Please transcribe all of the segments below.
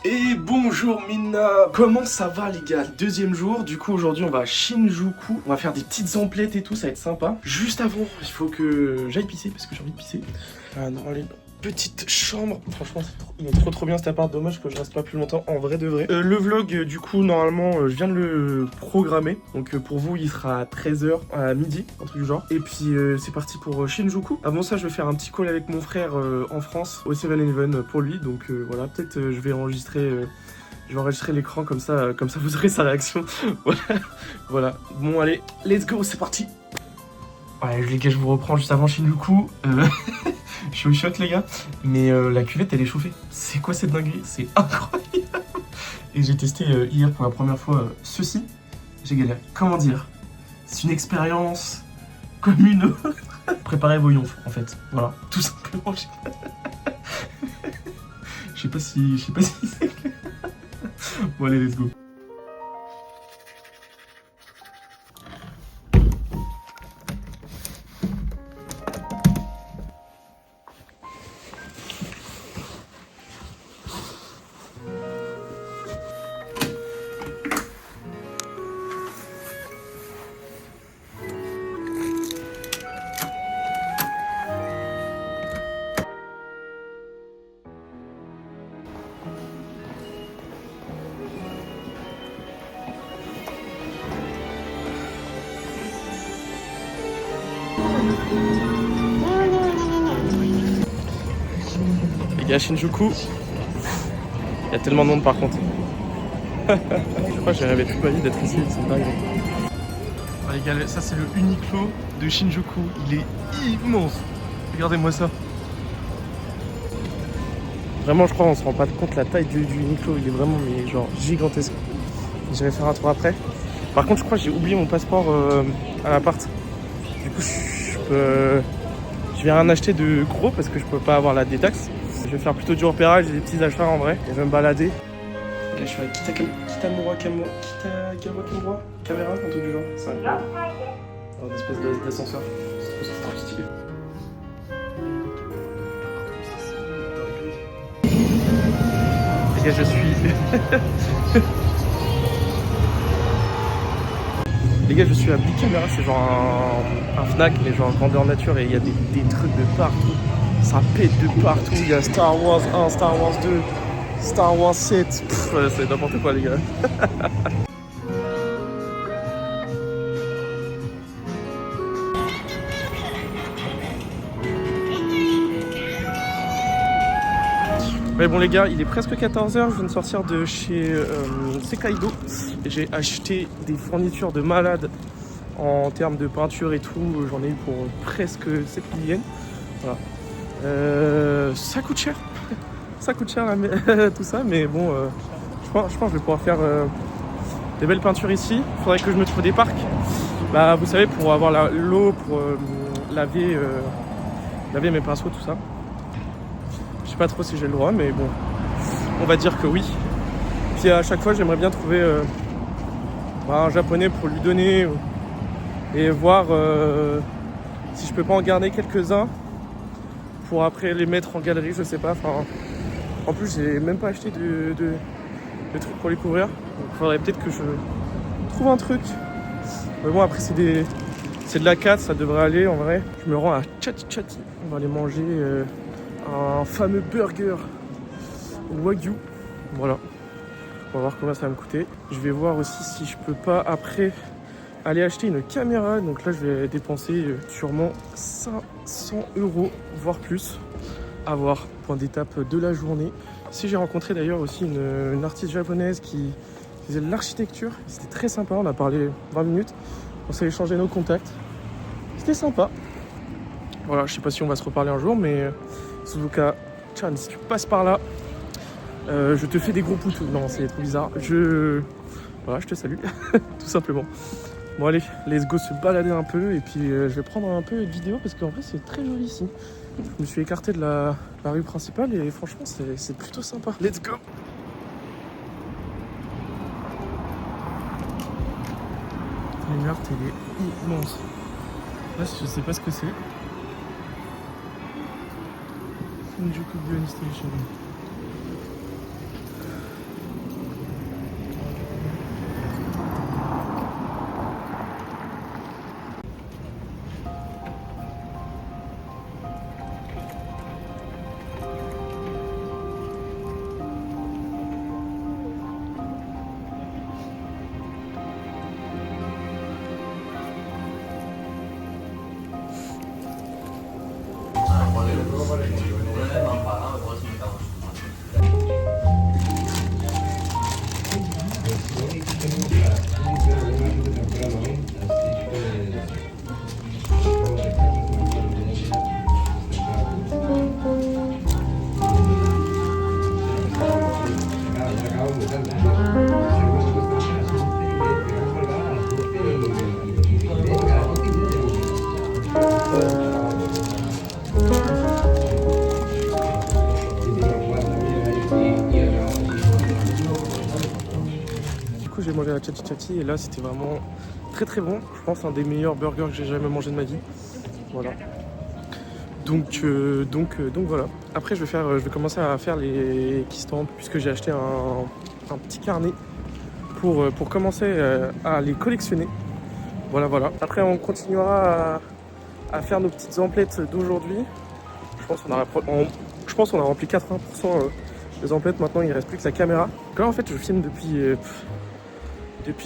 Et bonjour Mina, comment ça va les gars? Deuxième jour, du coup aujourd'hui on va à Shinjuku, on va faire des petites emplettes et tout, ça va être sympa. Juste avant, il faut que j'aille pisser parce que j'ai envie de pisser. Dans les petite chambre, franchement il est trop bien cet appart, dommage que je reste pas plus longtemps en vrai de vrai. Le vlog du coup normalement je viens de le programmer, donc pour vous il sera à 13h à midi, un truc du genre. Et puis c'est parti pour Shinjuku. Avant ça je vais faire un petit call avec mon frère en France au 7-Eleven pour lui, donc voilà, peut-être je vais enregistrer l'écran comme ça vous aurez sa réaction. Voilà, bon allez, let's go, c'est parti. Ouais les gars, je vous reprends juste avant Shinjuku. Je suis au shot les gars, mais la cuvette elle est chauffée. C'est quoi cette dinguerie? C'est incroyable. Et j'ai testé hier pour la première fois ceci. J'ai galéré. Comment dire? C'est une expérience comme une autre. Préparez vos yonfs en fait. Voilà, tout simplement. Je sais pas si c'est clair. Bon allez, let's go. Les gars, Shinjuku, il y a tellement de monde par contre. Je crois que j'ai rêvé toute ma vie d'être ici, c'est dingue. Ah, les gars, ça c'est le Uniqlo de Shinjuku, il est immense. Regardez-moi ça. Vraiment, je crois on se rend pas compte la taille du Uniqlo, il est vraiment mais genre gigantesque. J'irai faire un tour après. Par contre, je crois que j'ai oublié mon passeport à l'appart. Du coup, je viens rien acheter de gros parce que je peux pas avoir la détaxe. Je vais faire plutôt du repérage et des petits achats en vrai. Et je vais me balader. Là, je suis avec Kitamura caméra, un truc du genre. C'est incroyable. Une espèce d'ascenseur. C'est trop stylé. Les gars, je suis... Les gars, je suis à Big Camera, c'est genre un Fnac, mais genre grandeur nature, et il y a des trucs de partout. Ça pète de partout. Il y a Star Wars 1, Star Wars 2, Star Wars 7. C'est n'importe quoi, les gars. Mais bon les gars, il est presque 14h, je viens de sortir de chez Sekaido et j'ai acheté des fournitures de malade en termes de peinture et tout. J'en ai eu pour presque 7 000 yens. Voilà. Ça coûte cher, ça coûte cher tout ça, mais bon, je pense que je vais pouvoir faire des belles peintures ici. Il faudrait que je me trouve des parcs. Bah vous savez, pour avoir l'eau, pour laver mes pinceaux, tout ça. Je sais pas trop si j'ai le droit, mais bon, on va dire que oui. Puis à chaque fois, j'aimerais bien trouver un japonais pour lui donner et voir si je peux pas en garder quelques-uns pour après les mettre en galerie, je sais pas. Enfin, en plus, j'ai même pas acheté de trucs pour les couvrir. Donc, il faudrait peut-être que je trouve un truc. Mais bon, après, c'est de la 4, ça devrait aller en vrai. Je me rends à Chati. On va aller manger un fameux burger Wagyu. Voilà. On va voir combien ça va me coûter. Je vais voir aussi si je peux pas après aller acheter une caméra. Donc là, je vais dépenser sûrement 500 €, voire plus. À voir. Point d'étape de la journée. Si j'ai rencontré d'ailleurs aussi une artiste japonaise qui faisait de l'architecture. C'était très sympa. On a parlé 20 minutes. On s'est échangé nos contacts. C'était sympa. Voilà, je sais pas si on va se reparler un jour, mais Suzuka-chan, si tu passes par là, je te fais des gros poutous. Non, c'est trop bizarre. Voilà, je te salue, tout simplement. Bon allez, let's go se balader un peu et puis je vais prendre un peu de vidéo parce qu'en vrai c'est très joli ici. Je me suis écarté de la rue principale et franchement c'est plutôt sympa. Let's go. La carte elle est immense. Là je sais pas ce que c'est. Shinjuku Buon Station. J'ai mangé la Chachi Chachi et là c'était vraiment très très bon. Je pense un des meilleurs burgers que j'ai jamais mangé de ma vie. Voilà. Donc voilà. Après je vais commencer à faire les keystampes puisque j'ai acheté un petit carnet pour commencer à les collectionner. Voilà. Après on continuera à faire nos petites emplettes d'aujourd'hui. Je pense qu'on a rempli 80% des emplettes. Maintenant il ne reste plus que la caméra. Donc là en fait je filme depuis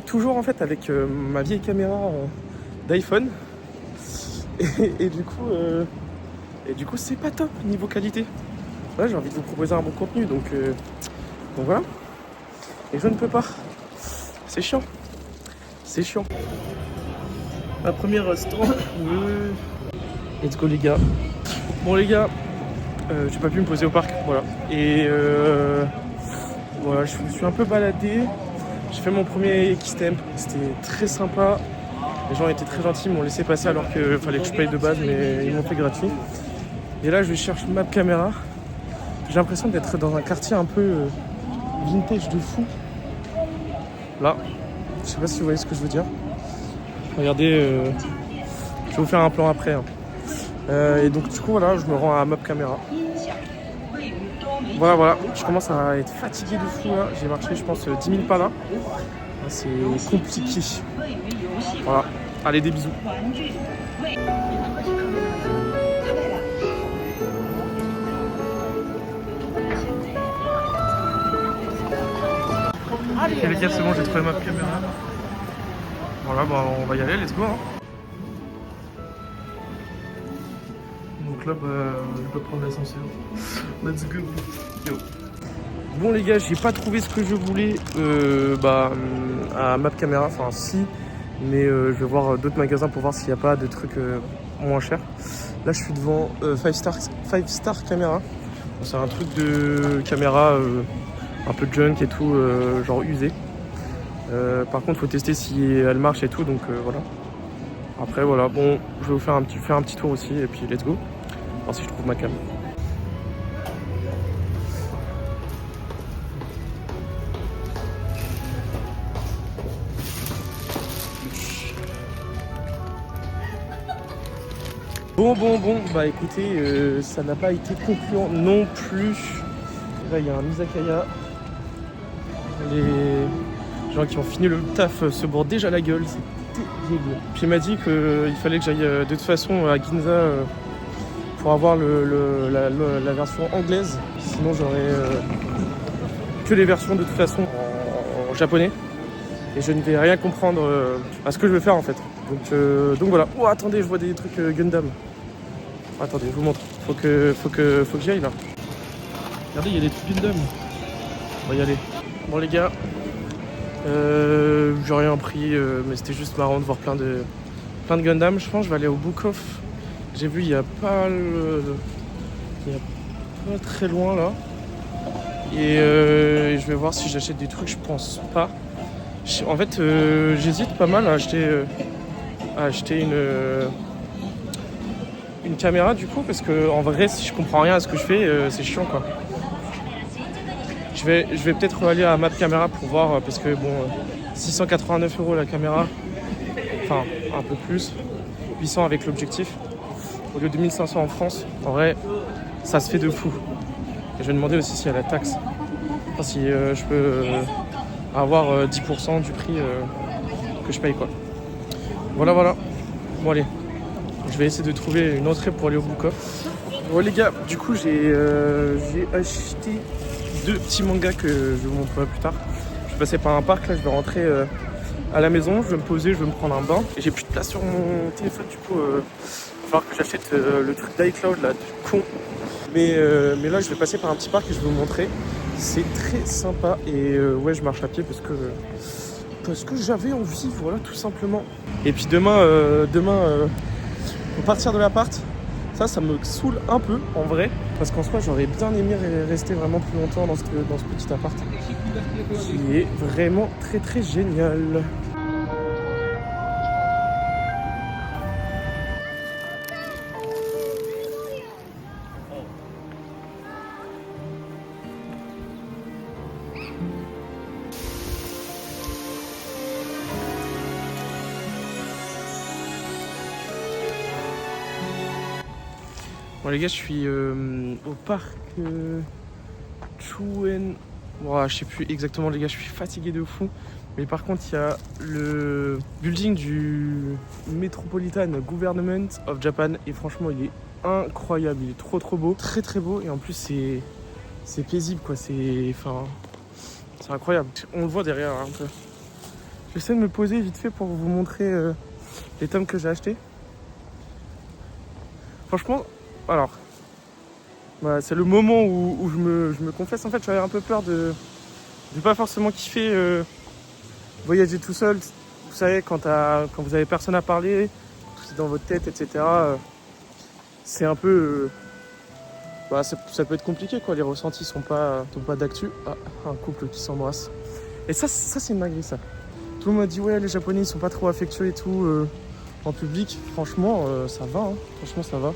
toujours en fait avec ma vieille caméra d'iPhone et du coup c'est pas top niveau qualité. Là j'ai envie de vous proposer un bon contenu donc voilà, et je ne peux pas, c'est chiant. La première stand, let's go les gars. Bon les gars, j'ai pas pu me poser au parc, voilà, et voilà, je me suis un peu baladé. J'ai fait mon premier keystamp, c'était très sympa. Les gens étaient très gentils, ils m'ont laissé passer alors qu'il fallait que je paye de base, mais ils m'ont fait gratuit. Et là, je cherche ma caméra. J'ai l'impression d'être dans un quartier un peu vintage de fou. Là, je sais pas si vous voyez ce que je veux dire. Regardez, je vais vous faire un plan après. Hein. Et donc du coup, voilà, je me rends à Map Camera. Voilà, je commence à être fatigué de fou là. J'ai marché, je pense, 10 000 pas là. C'est compliqué. Voilà, allez, des bisous. Ok les gars, c'est bon, j'ai trouvé ma caméra. Voilà, bah on va y aller, let's go. Hein. Donc là, je peux prendre l'ascenseur. Let's go. Yo. Bon les gars, j'ai pas trouvé ce que je voulais à Map Camera, enfin si, mais je vais voir d'autres magasins pour voir s'il n'y a pas de trucs moins chers. Là je suis devant 5 Star Camera. Bon, c'est un truc de caméra un peu junk et tout, genre usé. Par contre faut tester si elle marche et tout, donc voilà. Après voilà, bon, je vais vous faire un petit tour aussi et puis let's go. voir si je trouve ma cam. Bon, bah écoutez, ça n'a pas été concluant non plus. Là, il y a un izakaya. Les gens qui ont fini le taf se bourrent déjà la gueule, c'est terrible. Puis il m'a dit qu'il fallait que j'aille de toute façon à Ginza pour avoir la version anglaise. Sinon, j'aurais que les versions de toute façon en japonais. Et je ne vais rien comprendre à ce que je vais faire en fait. Donc voilà. Oh, attendez, je vois des trucs Gundam. Attendez, je vous montre. Faut que j'y aille là. Regardez, il y a des trucs Gundam. On va y aller. Bon les gars, j'ai rien pris, mais c'était juste marrant de voir plein de Gundam. Je pense que je vais aller au Book Off. J'ai vu il y a pas très loin là. Et je vais voir si j'achète des trucs. Je pense pas. En fait, j'hésite pas mal à acheter une caméra du coup, parce que en vrai, si je comprends rien à ce que je fais, c'est chiant quoi. Je vais peut-être aller à Map Camera pour voir, parce que bon, 689 € la caméra, enfin un peu plus, 800 avec l'objectif, au lieu de 1500 en France. En vrai, ça se fait de fou. Et je vais demander aussi s'il y a la taxe, enfin, si je peux avoir 10% du prix que je paye quoi. Voilà. Bon allez, je vais essayer de trouver une entrée pour aller au Book Off. Bon les gars, du coup j'ai acheté 2 petits mangas que je vous montrerai plus tard. Je vais passer par un parc là, je vais rentrer à la maison, je vais me poser, je vais me prendre un bain. Et j'ai plus de place sur mon téléphone, du coup il va falloir que j'achète le truc d'iCloud là, du con. Mais là, je vais passer par un petit parc et je vais vous montrer. C'est très sympa. Et ouais, je marche à pied parce que j'avais envie, voilà, tout simplement. Et puis demain, pour partir de l'appart, ça me saoule un peu, en vrai. Parce qu'en soi, j'aurais bien aimé rester vraiment plus longtemps dans ce petit appart. Qui est vraiment très très génial. Bon les gars, je suis au parc Chuen. Bon, je sais plus exactement les gars, je suis fatigué de fou. Mais par contre, il y a le building du Metropolitan Government of Japan. Et franchement, il est incroyable. Il est trop trop beau. Très très beau. Et en plus, c'est paisible quoi. C'est incroyable. On le voit derrière un peu. J'essaie de me poser vite fait pour vous montrer les tomes que j'ai achetés. Franchement, alors, voilà, c'est le moment où je me confesse. En fait, j'avais un peu peur de pas forcément kiffer voyager tout seul. Vous savez, quand vous avez personne à parler, tout est dans votre tête, etc. C'est un peu... ça peut être compliqué, quoi. Les ressentis sont pas d'actu. Ah, un couple qui s'embrasse. Et ça c'est une dinguerie, ça. Tout le monde m'a dit, ouais, les Japonais, ils sont pas trop affectueux et tout en public. Franchement, ça va. Hein. Franchement, ça va.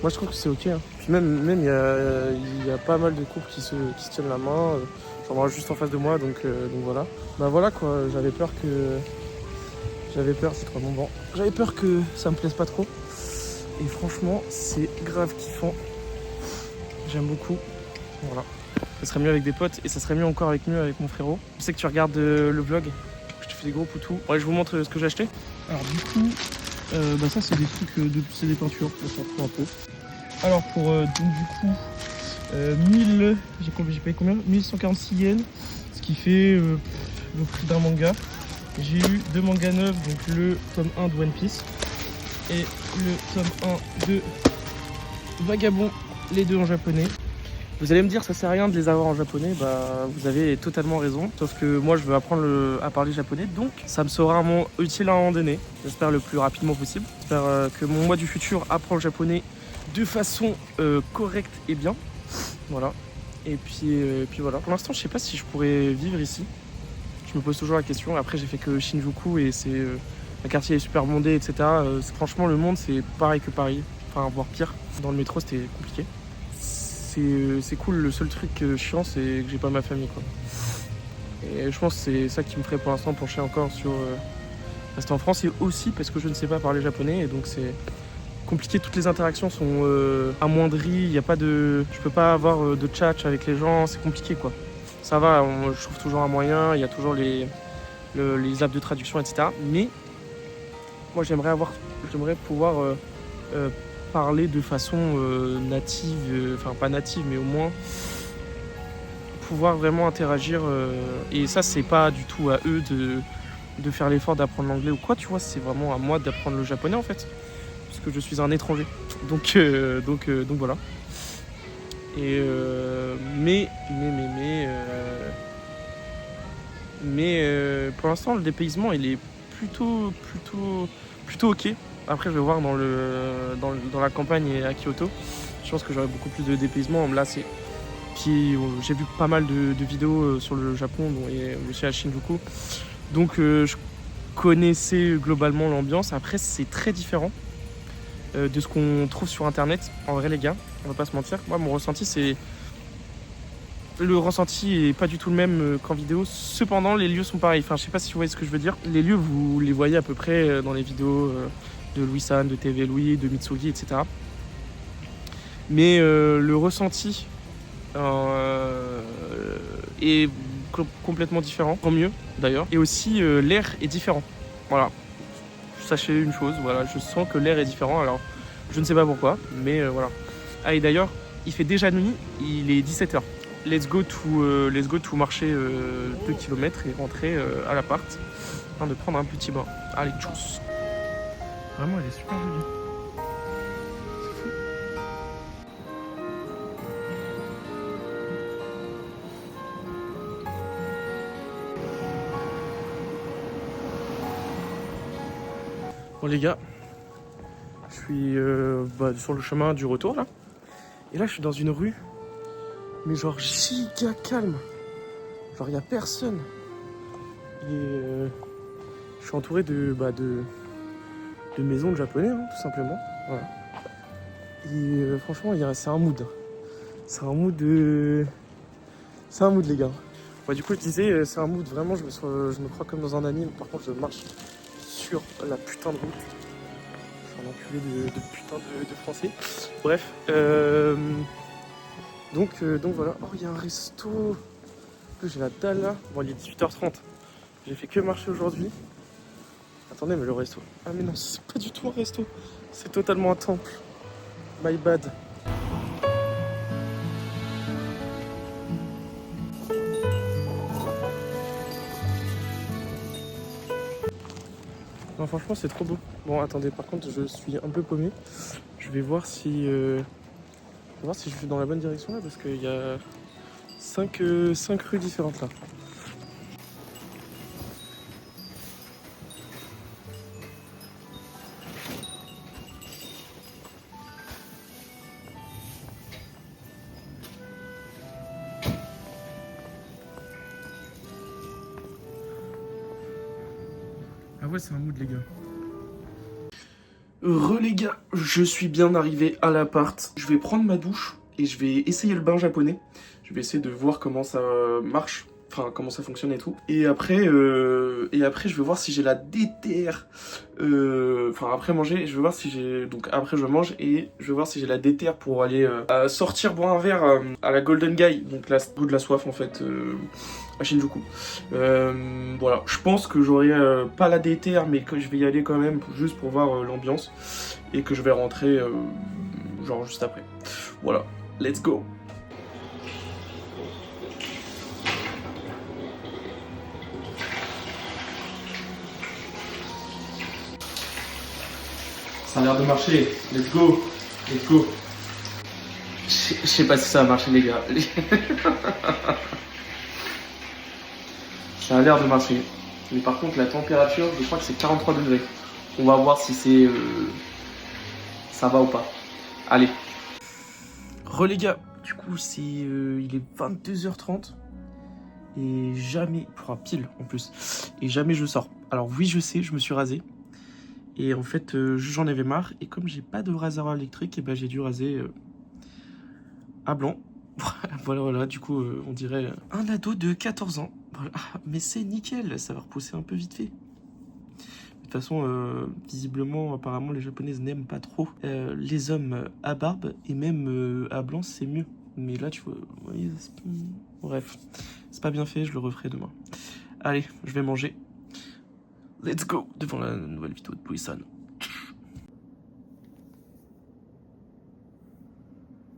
Moi, je trouve que c'est ok. Hein. Puis même il y a pas mal de couples qui se tiennent la main. J'en vois juste en face de moi, donc voilà. Bah voilà, quoi. J'avais peur, c'est trop bon. J'avais peur que ça me plaise pas trop. Et franchement, c'est grave kiffant. J'aime beaucoup. Voilà. Ça serait mieux avec des potes et ça serait mieux encore avec mon frérot. Je sais que tu regardes le vlog. Je te fais des gros poutous. Ouais, je vous montre ce que j'ai acheté. Alors du coup, ça c'est des trucs, c'est des peintures. On s'en fout un peu. Alors pour donc du coup 1000, j'ai payé combien 1146 yens, ce qui fait le prix d'un manga. J'ai eu 2 mangas neufs, donc le tome 1 de One Piece et le tome 1 de Vagabond, les deux en japonais. Vous allez me dire ça sert à rien de les avoir en japonais, bah vous avez totalement raison, sauf que moi je veux apprendre à parler japonais, donc ça me sera utile à un moment donné, j'espère le plus rapidement possible. J'espère que mon moi du futur apprend le japonais de façon correcte et bien, voilà. Et puis voilà, pour l'instant je sais pas si je pourrais vivre ici, je me pose toujours la question. Après j'ai fait que Shinjuku et c'est un quartier est super bondé, etc. Franchement le monde c'est pareil que Paris, enfin voire pire. Dans le métro c'était compliqué. C'est cool, le seul truc chiant c'est que j'ai pas ma famille quoi. Et je pense que c'est ça qui me ferait pour l'instant pencher encore sur rester en France, et aussi parce que je ne sais pas parler japonais et donc c'est compliqué, toutes les interactions sont amoindries, il y a pas de... je peux pas avoir de chat avec les gens, c'est compliqué quoi. Ça va, je trouve toujours un moyen, il y a toujours les apps de traduction, etc. Mais moi j'aimerais pouvoir parler de façon native, enfin pas native mais au moins pouvoir vraiment interagir et ça c'est pas du tout à eux de faire l'effort d'apprendre l'anglais ou quoi, tu vois, c'est vraiment à moi d'apprendre le japonais en fait, parce que je suis un étranger, donc voilà. Et pour l'instant le dépaysement il est plutôt ok. Après je vais voir dans la campagne et à Kyoto, je pense que j'aurai beaucoup plus de dépaysement. Là c'est puis j'ai vu pas mal de vidéos sur le Japon et aussi à Shinjuku, donc je connaissais globalement l'ambiance. Après c'est très différent de ce qu'on trouve sur internet. En vrai les gars, on va pas se mentir, moi mon ressenti c'est... Le ressenti est pas du tout le même qu'en vidéo. Cependant les lieux sont pareils, enfin je sais pas si vous voyez ce que je veux dire. Les lieux vous les voyez à peu près dans les vidéos de Louis-san, de TV Louis, de Mitsugi, etc. Mais le ressenti est complètement différent, tant mieux d'ailleurs. Et aussi l'air est différent, voilà. Sachez une chose, voilà, je sens que l'air est différent, alors je ne sais pas pourquoi, mais voilà. Ah et d'ailleurs, il fait déjà nuit, il est 17h. Let's go to marcher 2 km et rentrer à l'appart, afin de prendre un petit bain. Allez, tchuss. Vraiment, elle est super jolie. C'est fou. Bon les gars, je suis sur le chemin du retour là. Et là je suis dans une rue, mais genre giga calme. Genre il n'y a personne. Et je suis entouré de maisons de japonais, hein, tout simplement. Voilà. Et franchement, c'est un mood. C'est un mood C'est un mood les gars. Ouais, du coup je disais, c'est un mood vraiment, je me crois comme dans un anime. Par contre je marche sur la putain de route. Je suis un enculé de putain de français. Bref. Donc voilà. Oh il y a un resto. J'ai la dalle là. Bon il est 18h30. J'ai fait que marcher aujourd'hui. Attendez mais le resto. Ah mais non c'est pas du tout un resto. C'est totalement un temple. My bad. Non, franchement, c'est trop beau. Bon, attendez, par contre, je suis un peu paumé. Je vais voir si je suis dans la bonne direction là, parce qu'il y a 5 rues différentes là. Ah ouais, c'est un mood, les gars. Les gars, je suis bien arrivé à l'appart. Je vais prendre ma douche et je vais essayer le bain japonais. Je vais essayer de voir comment ça marche, enfin comment ça fonctionne et tout. Et après, je vais voir si j'ai la déterre. Enfin après manger, je vais voir si j'ai. Donc après je mange et je vais voir si j'ai la déterre pour aller sortir boire un verre à la Golden Guy, donc la rue de la soif en fait. À Shinjuku. Voilà, je pense que j'aurai pas la déterre, mais que je vais y aller quand même juste pour voir l'ambiance et que je vais rentrer genre juste après. Voilà, let's go. Ça a l'air de marcher, let's go, let's go. Je sais pas si ça va marcher les gars. Ça a l'air de marcher. Mais par contre, la température, je crois que c'est 43 degrés. On va voir si c'est ça va ou pas. Allez. Les gars, du coup, il est 22h30. Et jamais, enfin pile en plus. Et jamais je sors. Alors oui, je sais, je me suis rasé. Et en fait, j'en avais marre. Et comme j'ai pas de rasoir électrique, et ben, j'ai dû raser à blanc. Voilà, du coup, on dirait un ado de 14 ans. Voilà. Mais c'est nickel, ça va repousser un peu vite fait. De toute façon, visiblement, apparemment, les Japonaises n'aiment pas trop les hommes à barbe. Et même à blanc, c'est mieux. Mais là, tu vois, oui, bref, c'est pas bien fait, je le referai demain. Allez, je vais manger. Let's go devant la nouvelle vidéo de Bouissan.